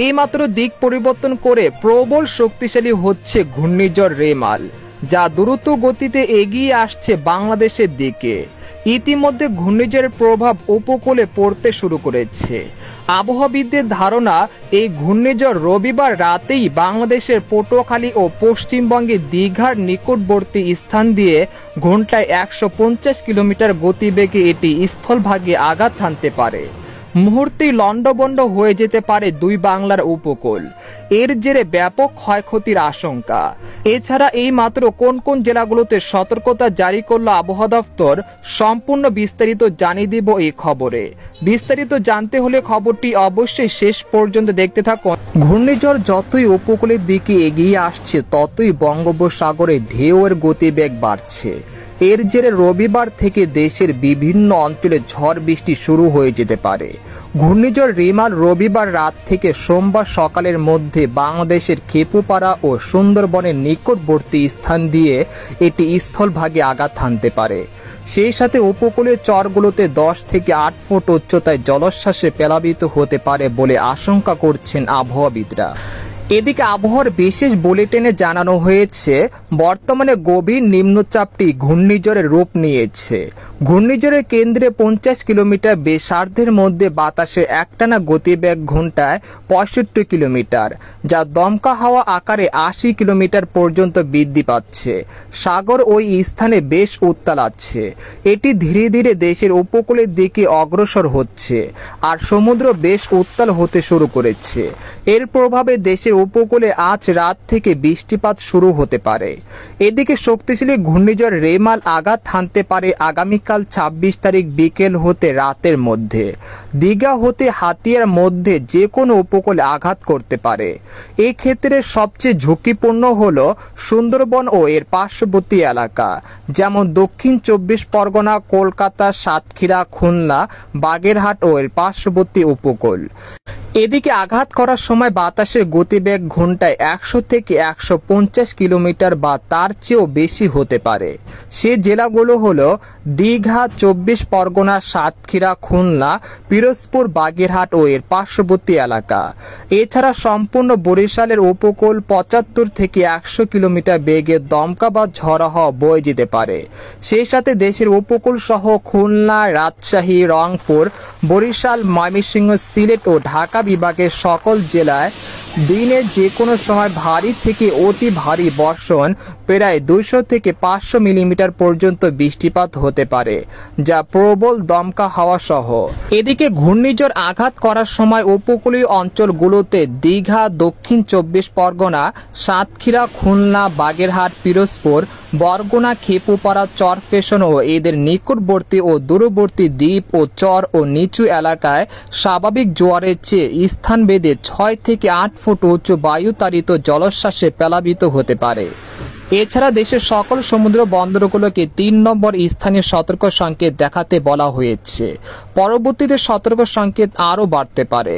এইমাত্র দিক পরিবর্তন করে প্রবল শক্তিশালী হচ্ছে ঘূর্ণিঝড় রেমাল, যা দ্রুত গতিতে এগিয়ে আসছে বাংলাদেশের দিকে। ইতিমধ্যে ঘূর্ণিঝড়ের প্রভাব উপকূলে পড়তে শুরু করেছে। আবহাওয়াবিদদের ধারণা, এই ঘূর্ণিঝড় রবিবার রাতেই বাংলাদেশের পটুয়াখালী ও পশ্চিমবঙ্গের দীঘার নিকটবর্তী স্থান দিয়ে ঘন্টায় 150 কিলোমিটার গতিবেগে এটি স্থলভাগে আঘাত হানতে পারে। মুহূর্তেই লন্ডভন্ড হয়ে যেতে পারে দুই বাংলার উপকূল। এর জেরে ব্যাপক ক্ষয়ক্ষতির আশঙ্কা। এছাড়া এই মাত্র কোন কোন জেলাগুলোতে সতর্কতা জারি করল আবহাওয়া দপ্তর, সম্পূর্ণ বিস্তারিত জানিয়ে দিব এই খবরে। বিস্তারিত জানতে হলে খবরটি অবশ্যই শেষ পর্যন্ত দেখতে থাকুন। ঘূর্ণিঝড় যতই উপকূলের দিকে এগিয়ে আসছে, ততই বঙ্গোপসাগরে ঢেউয়ের গতিবেগ বাড়ছে। এর জেরে রবিবার থেকে দেশের বিভিন্ন অঞ্চলে ঝড় বৃষ্টি শুরু হয়ে যেতে পারে। ঘূর্ণিঝড় রেমাল রবিবার রাত থেকে সোমবার সকালের মধ্যে বাংলাদেশের খেপুপাড়া ও সুন্দরবনের নিকটবর্তী স্থান দিয়ে এটি স্থলভাগে আঘাত হানতে পারে। সেই সাথে উপকূলের চরগুলোতে 10 থেকে 8 ফুট উচ্চতায় জলোচ্ছ্বাসে প্লাবিত হতে পারে বলে আশঙ্কা করছেন আবহাওয়াবিদরা। এদিকে আবহাওয়ার বিশেষ বুলেটিনে জানানো হয়েছে, বর্তমানে গভীর নিম্নচাপটি ঘূর্ণিঝড়ের রূপ নিয়েছে। ঘূর্ণিঝড়ের কেন্দ্রে 50 কিলোমিটার ব্যাসার্ধের মধ্যে বাতাসের একটানা গতিবেগ ঘন্টায় 65 কিলোমিটার, যা দমকা হাওয়া আকারে 80 কিলোমিটার পর্যন্ত বৃদ্ধি পাচ্ছে। সাগর ওই স্থানে বেশ উত্তাল আছে। এটি ধীরে ধীরে দেশের উপকূলের দিকে অগ্রসর হচ্ছে, আর সমুদ্র বেশ উত্তাল হতে শুরু করেছে। এর প্রভাবে দেশের উপকূলে আজ রাত থেকে বৃষ্টিপাত শুরু হতে পারে। এদিকে শক্তিশালী ঘূর্ণিঝড় রেমাল আঘাত হানতে পারে আগামীকাল 26 তারিখ বিকেল হতে রাতের মধ্যে। দীঘা হতে হাতিয়ার মধ্যে যে কোনো উপকূলে আঘাত করতে পারে। এই ক্ষেত্রে সবচেয়ে ঝুঁকিপূর্ণ হল সুন্দরবন ও এর পার্শ্ববর্তী এলাকা, যেমন দক্ষিণ 24 পরগনা, কলকাতা, সাতক্ষীরা, খুলনা, বাগেরহাট ও এর পার্শ্ববর্তী উপকূল। এদিকে আঘাত করার সময় বাতাসের গতিবেগ ঘন্টায় 100 থেকে 150 কিলোমিটার বা তার চেয়েও বেশি হতে পারে। সে জেলাগুলো হলো দীঘা, 24 পরগনা, সাতক্ষীরা, খুলনা, পিরোজপুর, বাগেরহাট ও এর পার্শ্ববর্তী এলাকা। এছাড়া সম্পূর্ণ বরিশালের উপকূল 75 থেকে 100 কিলোমিটার বেগে দমকা বা ঝড়ো হাওয়া বয়ে যেতে পারে। সেই সাথে দেশের উপকূল সহ খুলনা, রাজশাহী, রংপুর, বরিশাল, ময়মনসিংহ, সিলেট ও ঢাকা বিভাগের সকল জেলায় দিনের যে কোনো সময় ভারী থেকে অতি ভারী বর্ষণ, প্রায় 200 থেকে 500 মিলিমিটার পর্যন্ত বৃষ্টিপাত হতে পারে, যা প্রবল দমকা হাওয়া সহ। এদিকে ঘূর্ণিঝড় আঘাত করার সময় উপকূলীয় অঞ্চলগুলোতে দীঘা, দক্ষিণ 24 পরগনা, সাতক্ষীরা, খুলনা, বাগেরহাট, পিরোজপুর, বরগুনা, খেপুপাড়া, চরফ্যাশন ও এদের নিকটবর্তী ও দূরবর্তী দ্বীপ ও চর ও নিচু এলাকায় স্বাভাবিক জোয়ারের চেয়ে স্থানভেদে 6 থেকে 8 ফুট উঁচু বায়ুতাড়িত জলোচ্ছ্বাসে প্লাবিত হতে পারে। এছাড়া দেশের সকল সমুদ্র বন্দরগুলোকে 3 নম্বর স্থানীয় সতর্ক সংকেত দেখাতে বলা হয়েছে। পরবর্তীতে সতর্ক সংকেত আরও বাড়তে পারে।